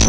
Hi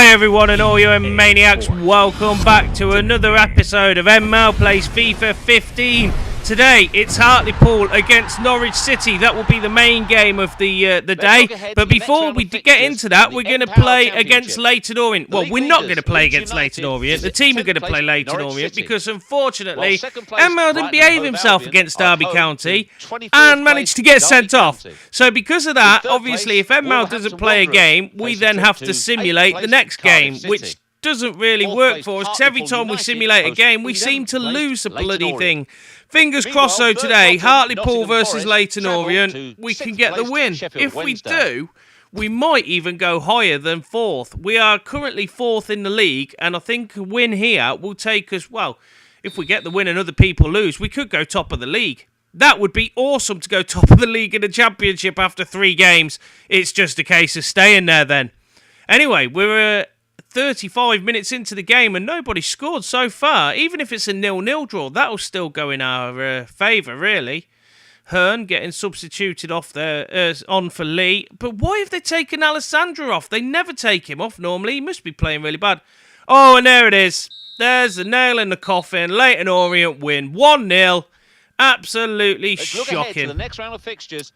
everyone and all you maniacs, welcome back to another episode of En-Mao Plays FIFA 15. Today it's Hartlepool against Norwich City. That will be the main game of the day. But before we get into that, we're going to play against Leyton Orient. Well, we're not going to play against Leyton Orient. The team are going to play Leyton Orient because unfortunately En-Mao didn't behave himself against Derby County and managed to get sent off. So because of that, obviously if En-Mao doesn't play a game, we then have to simulate the next game, which doesn't really work for us because every time we simulate a game, we seem to lose the bloody thing. Fingers crossed though today, Hartlepool versus Leyton Orient, we can get the win. If we do, we might even go higher than 4th. We are currently 4th in the league, and I think a win here will take us, well, if we get the win and other people lose, we could go top of the league. That would be awesome to go top of the league in the championship after 3 games. It's just a case of staying there then. Anyway, we're 35 minutes into the game and nobody scored so far. Even if it's a 0-0 draw, that'll still go in our favour, really. Hearn getting substituted off there on for Lee. But why have they taken Alessandro off? They never take him off normally. He must be playing really bad. Oh, and there it is. There's the nail in the coffin. Leyton Orient win 1-0. Absolutely shocking. The next round of fixtures.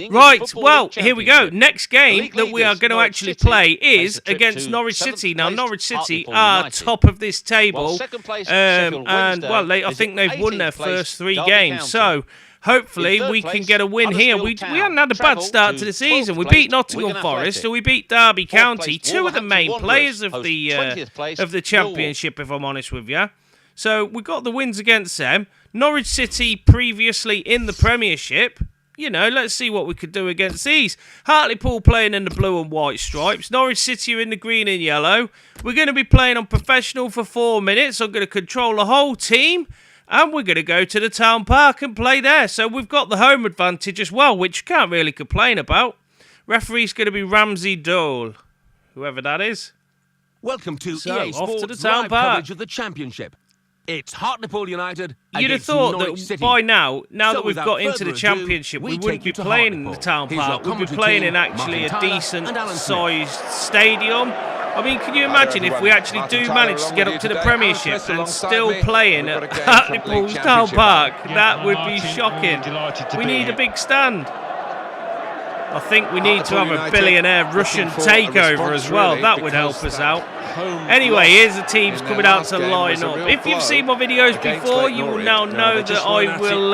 Right, well, here we go. Next game that we are going to actually play is against Norwich City. Now, Norwich City are top of this table, and, well, I think they've won their first 3 games, so hopefully we can get a win here. We hadn't had a bad start to the season. We beat Nottingham Forest, and we beat Derby County, 2 of the main players of the Championship, if I'm honest with you. So we got the wins against them. Norwich City previously in the Premiership. You know, let's see what we could do against these. Hartlepool playing in the blue and white stripes. Norwich City are in the green and yellow. We're going to be playing on professional for 4 minutes. I'm going to control the whole team. And we're going to go to the town park and play there. So we've got the home advantage as well, which you can't really complain about. Referee's going to be Ramsey Dole, whoever that is. Welcome to So, EA off Sports to the town live park. coverage of the Championship. It's Hartlepool United. You'd have thought that by now that we've got into the Championship, we wouldn't be playing in the town park. We'd be playing in actually a decent-sized stadium. I mean, can you imagine if we actually do manage to get up to the Premiership and still playing at Hartlepool's town park? That would be shocking. We need a big stand. I think we need to have a billionaire Russian takeover as well. That would help us out. Anyway, here's the teams coming out to line up. If you've seen my videos before, you will now know that I will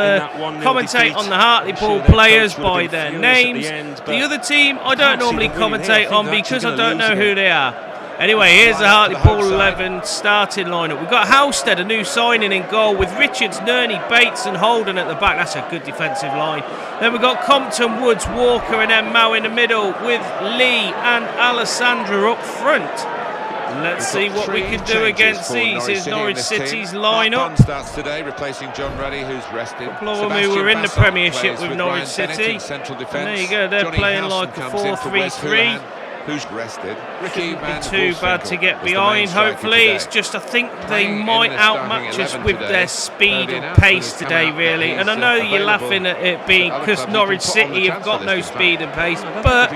commentate on the Hartlepool players by their names. The other team I don't normally commentate on because I don't know who they are. Anyway, here's the Hartlepool 11 starting lineup. We've got Halstead, a new signing in goal, with Richards, Nerney, Bates and Holden at the back. That's a good defensive line. Then we've got Compton, Woods, Walker and En-Mao in the middle, with Lee and Alessandro up front. Let's see what we can do against these. Here's Norwich City's lineup. Starts today, replacing John Reddy, who's rested. A couple of them who were in the Premiership with Norwich City. And there you go, they're playing like a 4-3-3. Who's rested? Shouldn't be too bad to get behind, hopefully. It's just I think they might outmatch us with their speed and pace today, really. And I know you're laughing at it being because Norwich City have got no speed and pace, but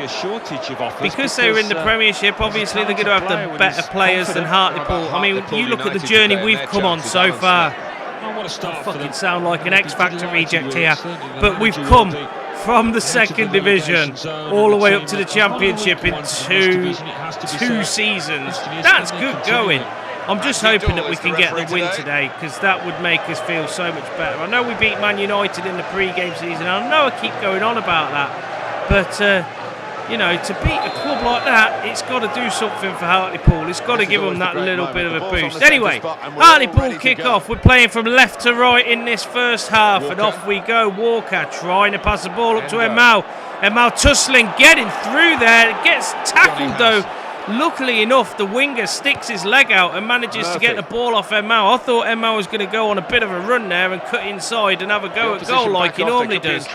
because they were in the Premiership, obviously they're going to have the better players than Hartlepool. I mean, you look at the journey we've come on so far. I fucking sound like an X Factor reject here, but we've come from the 2nd division all the way up to the Championship in two seasons. That's good going. I'm just hoping that we can get the win today because that would make us feel so much better. I know we beat Man United in the pre-game season. I know I keep going on about that, but you know, to beat a club like that, it's got to do something for Hartlepool. It's got to give them that little bit of a boost. Anyway, Hartlepool kick off. We're playing from left to right in this first half, and off we go. Walker trying to pass the ball up to En-Mao. En-Mao tussling, getting through there. Gets tackled though. Luckily enough, the winger sticks his leg out and manages to get the ball off En-Mao. I thought En-Mao was going to go on a bit of a run there and cut inside and have a go at goal like he normally does.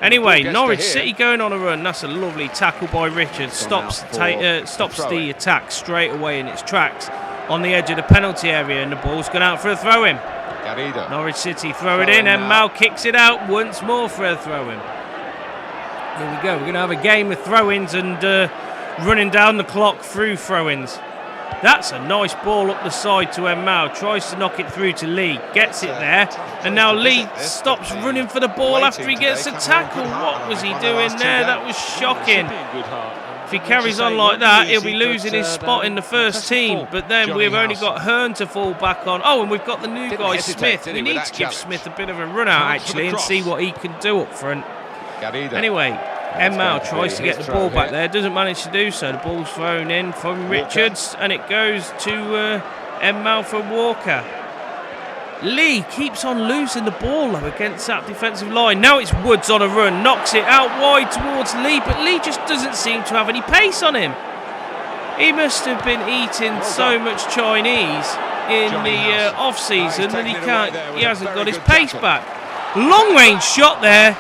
Anyway, Norwich City going on a run. That's a lovely tackle by Richards. Stops the attack straight away in its tracks. on the edge of the penalty area, and the ball's gone out for a throw-in. Garrido. Norwich City throw it in, and En-Mao kicks it out once more for a throw-in. Here we go. We're going to have a game of throw-ins and running down the clock through throw-ins. That's a nice ball up the side to En-Mao. Tries to knock it through to Lee. Gets it there. And now Lee stops running for the ball after he gets a tackle. What was he doing there? That was shocking. If he carries on like that, he'll be losing his spot in the first team. But then we've only got Hearn to fall back on. Oh, and we've got the new guy, Smith. We need to give Smith a bit of a run out, actually, and see what he can do up front. Anyway, En-Mao tries to get the ball back there, doesn't manage to do so. The ball's thrown in from Richards, and it goes to En-Mao for Walker. Lee keeps on losing the ball though against that defensive line. Now it's Woods on a run, knocks it out wide towards Lee, but Lee just doesn't seem to have any pace on him. He must have been eating so much Chinese in the off-season that he hasn't got his pace back. Long range shot there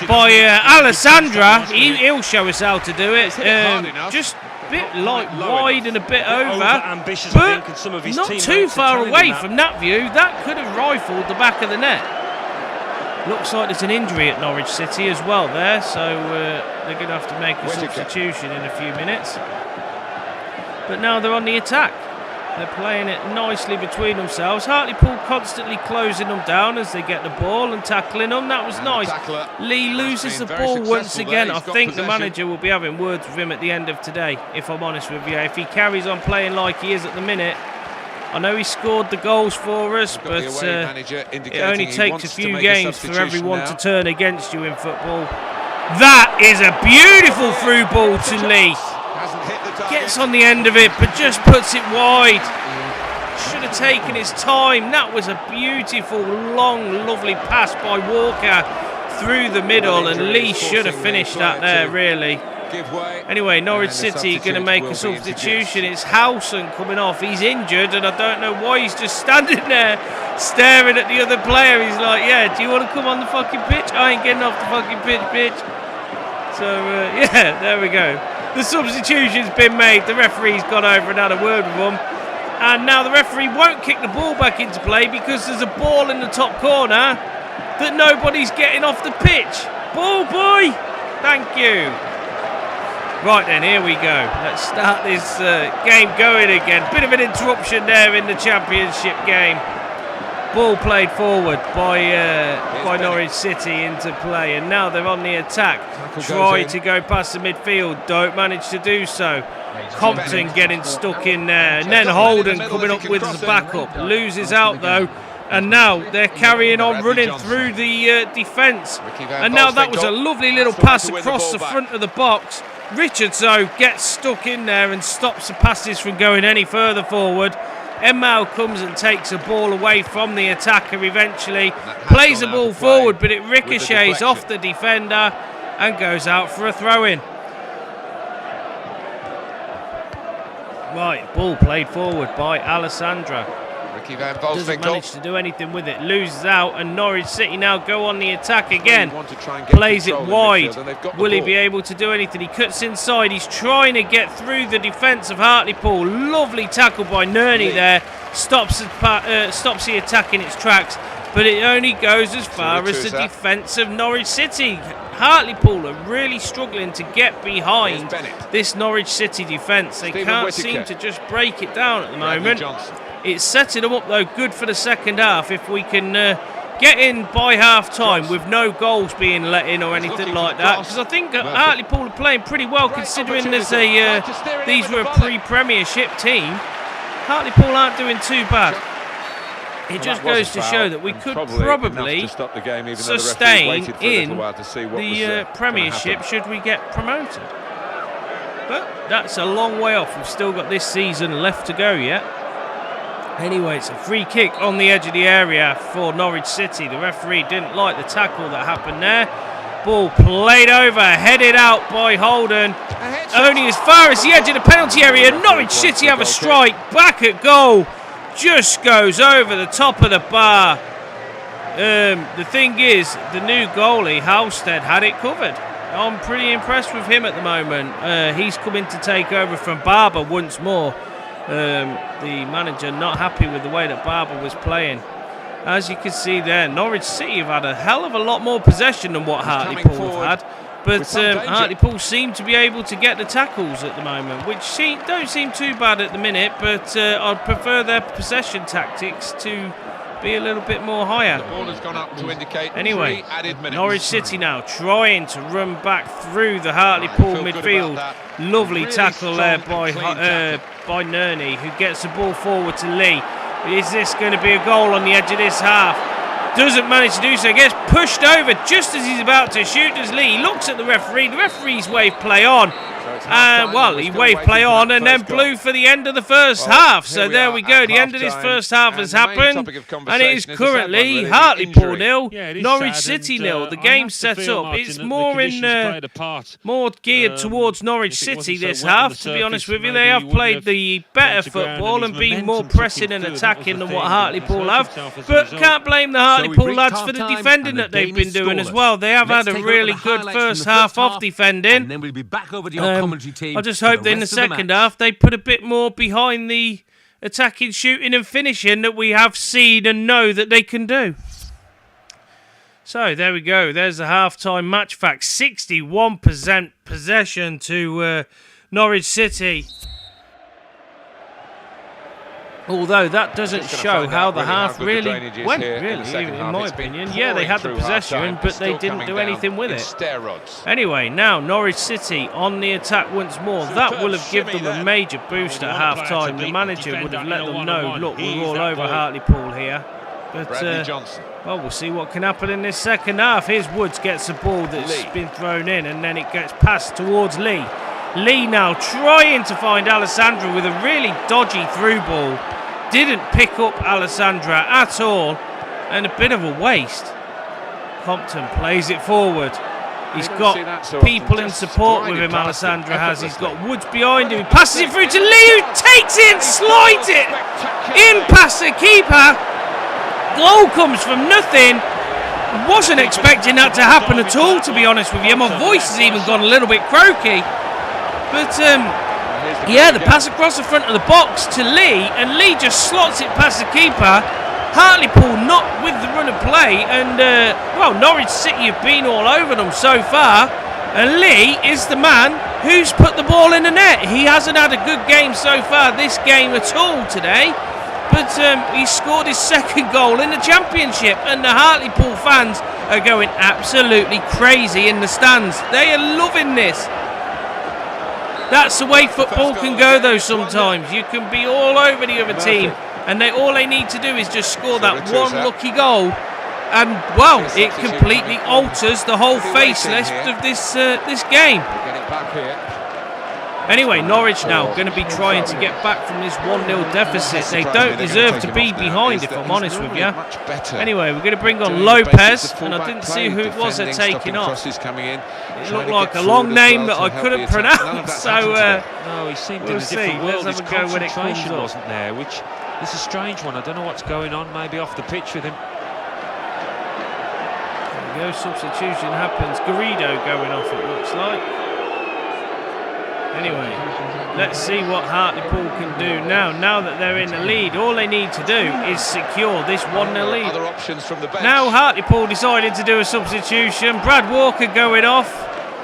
by Alessandra. He'll show us how to do it. Just a bit wide and a bit over, but not too far away from that view. That could have rifled the back of the net. Looks like there's an injury at Norwich City as well there, so they're going to have to make a substitution in a few minutes. But now they're on the attack. They're playing it nicely between themselves. Hartlepool constantly closing them down as they get the ball and tackling them. That was nice. Lee loses the ball once again. I think the manager will be having words with him at the end of today, if I'm honest with you. If he carries on playing like he is at the minute. I know he scored the goals for us, but it only takes a few games for everyone to turn against you in football. That is a beautiful through ball to Lee. Gets on the end of it, but just puts it wide. Should have taken his time. That was a beautiful, long, lovely pass by Walker through the middle, and Lee should have finished that there, really. Anyway, Norwich City going to make a substitution. It's Howson coming off. He's injured, and I don't know why he's just standing there staring at the other player. He's like, yeah, do you want to come on the fucking pitch? I ain't getting off the fucking pitch, bitch. So, yeah, there we go. The substitution's been made. The referee's gone over and had a word with them. And now the referee won't kick the ball back into play because there's a ball in the top corner that nobody's getting off the pitch. Ball boy! Thank you. Right then, here we go. Let's start this game going again. Bit of an interruption there in the championship game. Ball played forward by Norwich City into play, and now they're on the attack. Try to go past the midfield, don't manage to do so. Compton getting stuck in there, and then Holden coming up with the backup. Loses out though, and now they're carrying on running through the defence. And now that was a lovely little pass across the front of the box. Richards though gets stuck in there and stops the passes from going any further forward. En-Mao comes and takes a ball away from the attacker eventually, plays the ball forward, but it ricochets off the defender and goes out for a throw-in. Right, ball played forward by Alessandra. Doesn't manage to do anything with it, loses out, and Norwich City now go on the attack again. Plays it wide. Will he be able to do anything? He cuts inside. He's trying to get through the defence of Hartlepool. Lovely tackle by Nerney there. Stops the attack in its tracks, but it only goes as far as the defence of Norwich City. Hartlepool are really struggling to get behind this Norwich City defence. They can't seem to just break it down at the moment. It's setting them up though good for the second half if we can get in by half time with no goals being let in or anything like that, because I think Hartlepool are playing pretty well considering these were a pre-premiership team. Hartlepool aren't doing too bad. It just goes to show that we could probably sustain in the premiership should we get promoted, but that's a long way off. We've still got this season left to go yet. Anyway, it's a free kick on the edge of the area for Norwich City. The referee didn't like the tackle that happened there. Ball played over, headed out by Holden. Only as far as the edge of the penalty area. Norwich City have a strike. Back at goal. Just goes over the top of the bar. The thing is, the new goalie, Halstead, had it covered. I'm pretty impressed with him at the moment. He's coming to take over from Barber once more. the manager not happy with the way that Barber was playing. As you can see there, Norwich City have had a hell of a lot more possession than what Hartlepool have had. But Hartlepool seem to be able to get the tackles at the moment, which don't seem too bad at the minute, but I'd prefer their possession tactics to be a little bit more higher. The ball has gone up to indicate Anyway, 3 added minutes. Norwich City now trying to run back through the Hartlepool midfield. Lovely Really tackle there strong, by Nerney, who gets the ball forward to Lee. Is this going to be a goal on the edge of this half? Doesn't manage to do so. Gets pushed over just as he's about to shoot as Lee looks at the referee. The referee's waved play on. Well, he waved play on and then blew for the end of the first half. So there we go. The end of this first half has happened. And it is currently Hartlepool 0, Norwich City 0. The game's set up. It's more geared towards Norwich City this half, to be honest with you. They have played the better football and been more pressing and attacking than what Hartlepool have. But can't blame the Hartlepool lads for the defending that they've been doing as well. They have had a really good first half of defending. And then we'll be back over to your commentary team. I just hope that in the second half they put a bit more behind the attacking, shooting and finishing that we have seen and know that they can do. So there we go. There's the half-time match fact. 61% possession to Norwich City. Although that doesn't show how the half really went, really, in my opinion. Yeah, they had the possession, but they didn't do anything with it. Anyway, now Norwich City on the attack once more. That will have given them a major boost at half-time. The manager would have let them know, look, we're all over Hartlepool here. But, well, we'll see what can happen in this second half. Here's Woods, gets a ball that's been thrown in, and then it gets passed towards Lee. Lee now trying to find Alessandra with a really dodgy through ball. Didn't pick up Alessandra at all, and a bit of a waste. Compton plays it forward. He's got people in support with him, Alessandra has. He's got Woods behind him. He passes it through to Lee, who takes it and slides it in past the keeper. Goal comes from nothing. Wasn't expecting that to happen at all, to be honest with you. My voice has even gone a little bit croaky. But, yeah, the pass across the front of the box to Lee, and Lee just slots it past the keeper. Hartlepool not with the run of play, and, well, Norwich City have been all over them so far, and Lee is the man who's put the ball in the net. He hasn't had a good game so far this game at all today, but he scored his second goal in the Championship, and the Hartlepool fans are going absolutely crazy in the stands. They are loving this. That's the way football can go, though, sometimes. You can be all over the other team, and all they need to do is just score that one lucky goal, and, well, it completely alters the whole facelift of this game. Anyway, Norwich now going to be trying to get back from this 1-0 deficit. They don't deserve to be behind, if I'm honest with you. Anyway, we're going to bring on Lopez, and I didn't see who it was they're taking off. It looked like a long name that I couldn't pronounce, so no, he seemed we'll in a different world. Let's His have a go when it comes concentration up. wasn't there, which is a strange one. I don't know what's going on, maybe off the pitch with him. There we go, substitution happens. Garrido going off, it looks like. Anyway, let's see what Hartlepool can do now. Now that they're in the lead, all they need to do is secure this 1-0 lead. Other options from the bench. Now Hartlepool decided to do a substitution. Brad Walker going off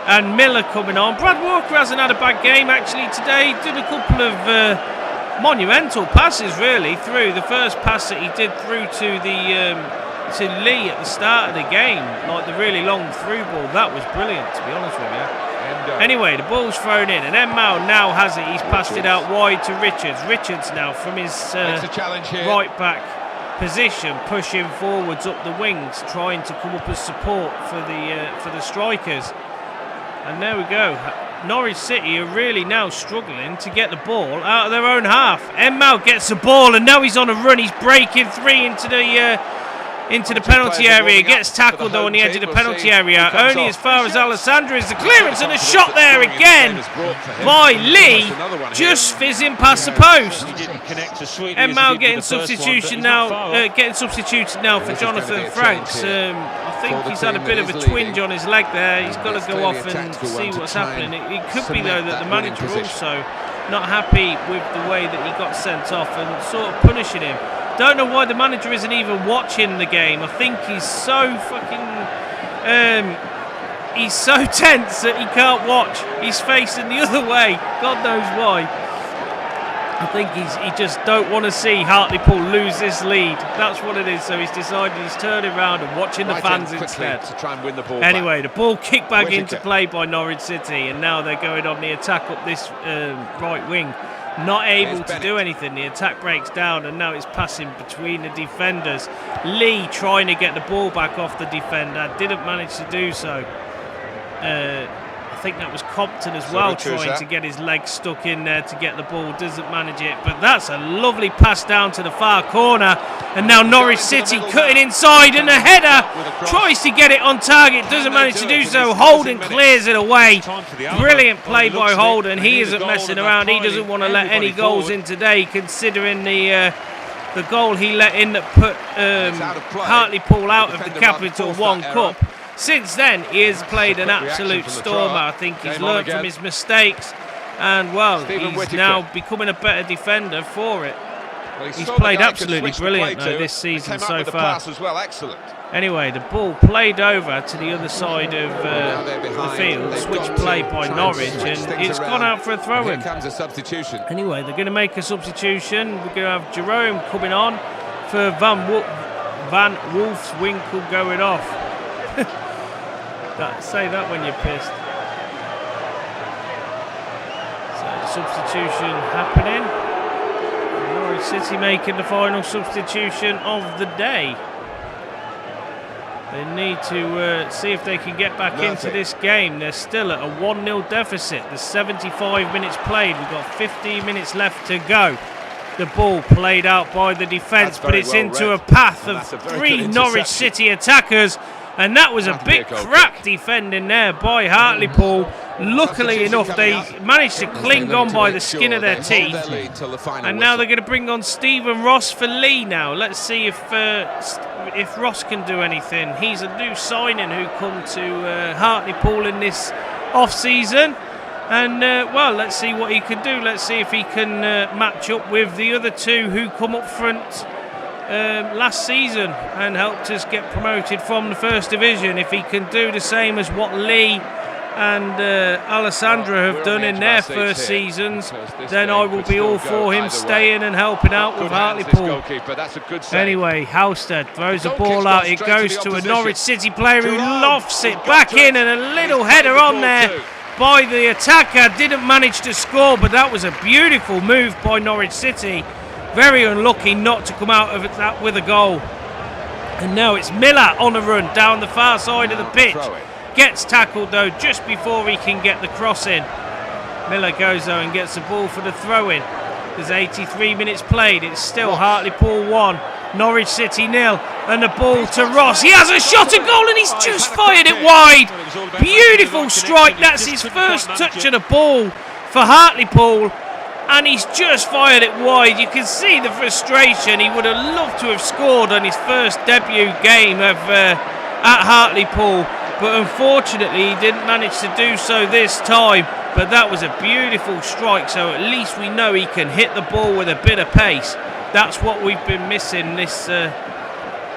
and Miller coming on. Brad Walker hasn't had a bad game actually today. Did a couple of monumental passes really through. The first pass that he did through to Lee at the start of the game, like the really long through ball, that was brilliant, to be honest with you. Anyway, the ball's thrown in, and En-Mao now has it. He's passed it out wide to Richards. Richards now from his right back position, pushing forwards up the wings, trying to come up as support for the strikers. And there we go. Norwich City are really now struggling to get the ball out of their own half. En-Mao gets the ball, and now he's on a run. He's breaking free into the penalty area. Gets tackled though on the edge of the penalty area. Only as far as Alessandra is the clearance, and a shot there again by Lee, just fizzing past the post. En-Mao getting substituted now for Jonathan Franks. I think he's had a bit of a twinge on his leg there. He's got to go off and see what's happening. It could be though that the manager also not happy with the way that he got sent off and sort of punishing him. Don't know why the manager isn't even watching the game. I think he's so fucking... he's so tense that he can't watch. He's facing the other way. God knows why. I think he just don't want to see Hartlepool lose this lead. That's what it is. So he's decided he's turning around and watching the fans instead. To try and win the ball anyway, back. the ball kicked back into play by Norwich City, and now they're going on the attack up this right wing. Not able to do anything. The attack breaks down, and now it's passing between the defenders. Lee trying to get the ball back off the defender, didn't manage to do so. I think that was Compton as well, trying to get his legs stuck in there to get the ball, doesn't manage it. But that's a lovely pass down to the far corner, and now Norwich City cutting inside, and a header tries to get it on target, doesn't manage to do so. Holden clears it away. Brilliant play by Holden. He isn't messing around. He doesn't want to let any goals in today, considering the goal he let in that put Hartlepool out of the Capital One Cup. Since then, he has played an absolute stormer. I think he's learned from his mistakes, and well, he's now becoming a better defender for it. He's played absolutely brilliant though this season so far. Anyway, the ball played over to the other side of the field, switch play by Norwich, and it's gone out for a throw-in. Anyway, they're going to make a substitution. We're going to have Jerome coming on for Van Wolfswinkel going off. Say that when you're pissed. So the substitution happening. Norwich City making the final substitution of the day. They need to see if they can get back into this game. They're still at a 1-0 deficit. There's 75 minutes played. We've got 15 minutes left to go. The ball played out by the defence, but it's into a path of 3 Norwich City attackers. And that was a bit crap defending there by Hartlepool. Luckily enough, they managed to cling on by the skin of their teeth. And now they're going to bring on Stephen Ross for Lee now. Let's see if Ross can do anything. He's a new signing who come to Hartlepool in this off-season. And, well, let's see what he can do. Let's see if he can match up with the other two who come up front last season and helped us get promoted from the First Division. If he can do the same as what Lee and Alessandra have done in their first seasons, then I will be all for him staying and helping out with Hartlepool. Anyway, Halstead throws the ball out. It goes to a Norwich City player who lofts it back in, and a little header on there by the attacker. Didn't manage to score, but that was a beautiful move by Norwich City. Very unlucky not to come out of that with a goal. And now it's Miller on a run down the far side of the pitch. Gets tackled though just before he can get the cross in. Miller goes though and gets the ball for the throw-in. There's 83 minutes played. It's still Hartlepool 1, Norwich City 0. And the ball to Ross. He has a shot at goal and he's just fired it wide. Beautiful strike. That's his first touch of the ball for Hartlepool. And he's just fired it wide. You can see the frustration. He would have loved to have scored on his first debut game at Hartlepool, but unfortunately he didn't manage to do so this time. But that was a beautiful strike, so at least we know he can hit the ball with a bit of pace. That's what we've been missing this...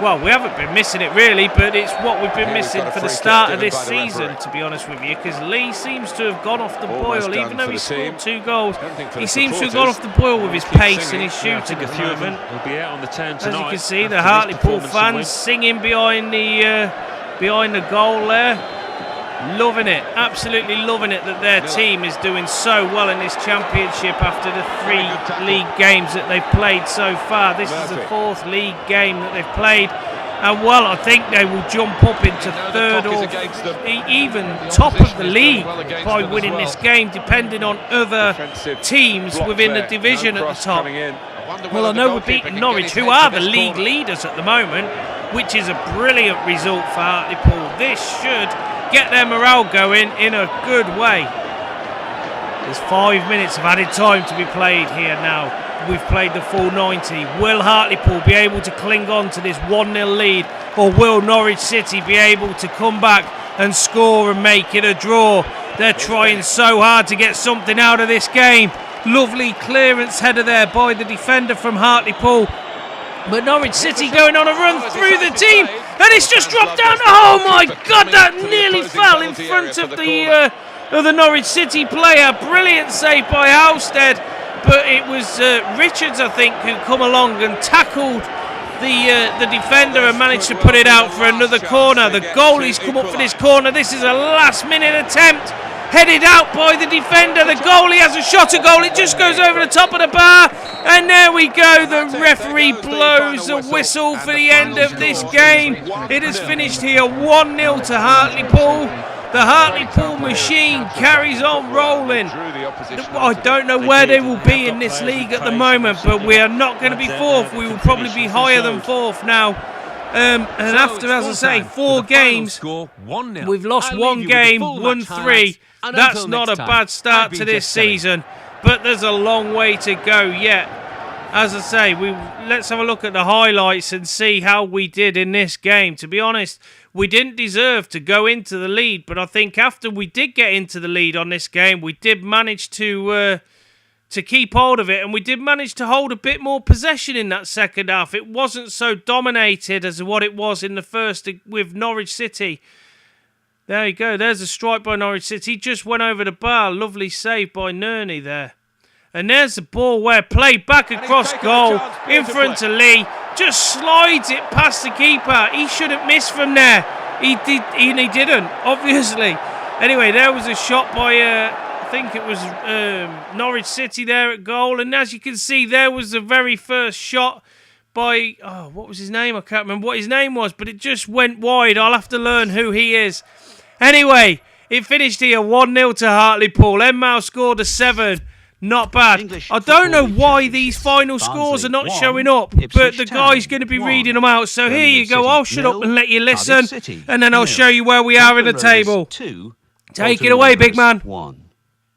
well, we haven't been missing it really, but it's what we've been missing for the start of this season, to be honest with you, because Lee seems to have gone off the boil, even though he scored 2 goals. He seems to have gone off the boil with his pace and his shooting at the moment. As you can see, the Hartlepool fans singing behind the goal there. Loving it, absolutely loving it that their team is doing so well in this championship after the 3 league games that they've played so far. This is the 4th league game that they've played, and well, I think they will jump up into 3rd or even top of the league by winning this game, depending on other teams within the division at the top. Well, I know we're beating Norwich, who are the league leaders at the moment, which is a brilliant result for Hartlepool. This should get their morale going in a good way. There's 5 minutes of added time to be played here now. We've played the full 90. Will Hartlepool be able to cling on to this 1-0 lead, or will Norwich City be able to come back and score and make it a draw? They're trying so hard to get something out of this game. Lovely clearance header there by the defender from Hartlepool. But Norwich City going on a run through the team, and it's just dropped down. Oh my God, that nearly fell in front of the Norwich City player. Brilliant save by Halstead, but it was Richards, I think, who come along and tackled the defender and managed to put it out for another corner. The goalie's come up for this corner. This is a last-minute attempt. Headed out by the defender. The goalie has a shot at goal. It just goes over the top of the bar. And there we go. The referee blows a whistle for the end of this game. It has finished here 1-0 to Hartlepool. The Hartlepool machine carries on rolling. I don't know where they will be in this league at the moment, but we are not going to be fourth. We will probably be higher than fourth now. And after, as I say, 4 games, we've lost 1 game, won 3. That's not a bad start to this season, but there's a long way to go yet. As I say, let's have a look at the highlights and see how we did in this game. To be honest, we didn't deserve to go into the lead, but I think after we did get into the lead on this game, we did manage to keep hold of it, and we did manage to hold a bit more possession in that second half. It wasn't so dominated as what it was in the first with Norwich City. There you go. There's a strike by Norwich City. Just went over the bar. Lovely save by Nerney there. And there's the ball where played back across goal in front of Lee. Just slides it past the keeper. He shouldn't miss from there. He didn't, obviously. Anyway, there was a shot by, I think it was Norwich City there at goal. And as you can see, there was the very first shot by, what was his name? I can't remember what his name was, but it just went wide. I'll have to learn who he is. Anyway, it finished here 1-0 to Hartlepool. En-Mao scored a 7. Not bad. I don't know why these final scores are not showing up, but the guy's going to be reading them out. So here you go. I'll shut up and let you listen, and then I'll show you where we are in the table. Take it away, big man. 1.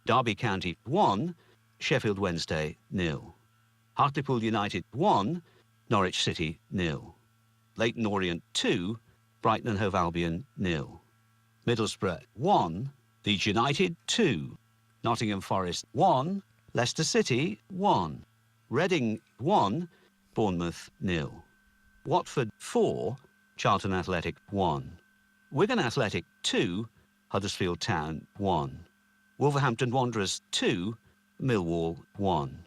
Derby County 1. Sheffield Wednesday 0. Hartlepool United 1. Norwich City 0. Leyton Orient 2. Brighton and Hove Albion 0. Middlesbrough 1. Leeds United 2. Nottingham Forest 1. Leicester City 1. Reading 1. Bournemouth 0. Watford 4. Charlton Athletic 1. Wigan Athletic 2. Huddersfield Town 1. Wolverhampton Wanderers 2. Millwall 1.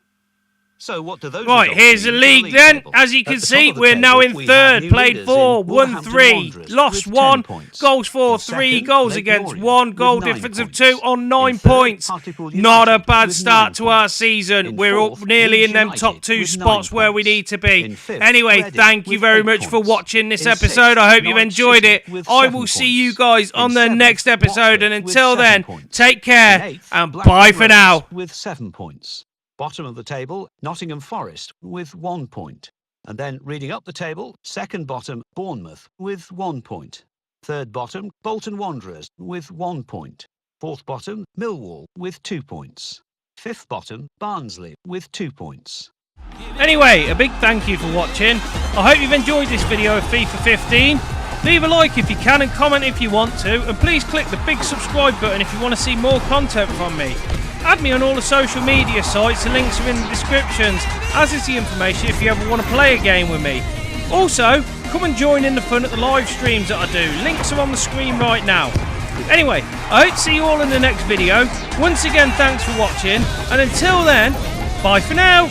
So what do those right, here's the league then. As you can see, we're now in third. Played 4, won 3, lost 1, goals for 3, goals against 1, goal difference of 2 on 9 points. Not a bad start to our season. We're up nearly in them top 2 spots where we need to be. Anyway, thank you very much for watching this episode. I hope you've enjoyed it. I will see you guys on the next episode, and until then, take care and bye for now. With 7 points. Bottom of the table, Nottingham Forest with 1 point. And then reading up the table, second bottom, Bournemouth with 1 point. Third bottom, Bolton Wanderers with 1 point. Fourth bottom, Millwall with 2 points. Fifth bottom, Barnsley with 2 points. Anyway, a big thank you for watching. I hope you've enjoyed this video of FIFA 15. Leave a like if you can and comment if you want to. And please click the big subscribe button if you want to see more content from me. Add me on all the social media sites, the links are in the descriptions, as is the information if you ever want to play a game with me. Also, come and join in the fun at the live streams that I do. Links are on the screen right now. Anyway, I hope to see you all in the next video. Once again, thanks for watching, and until then, bye for now.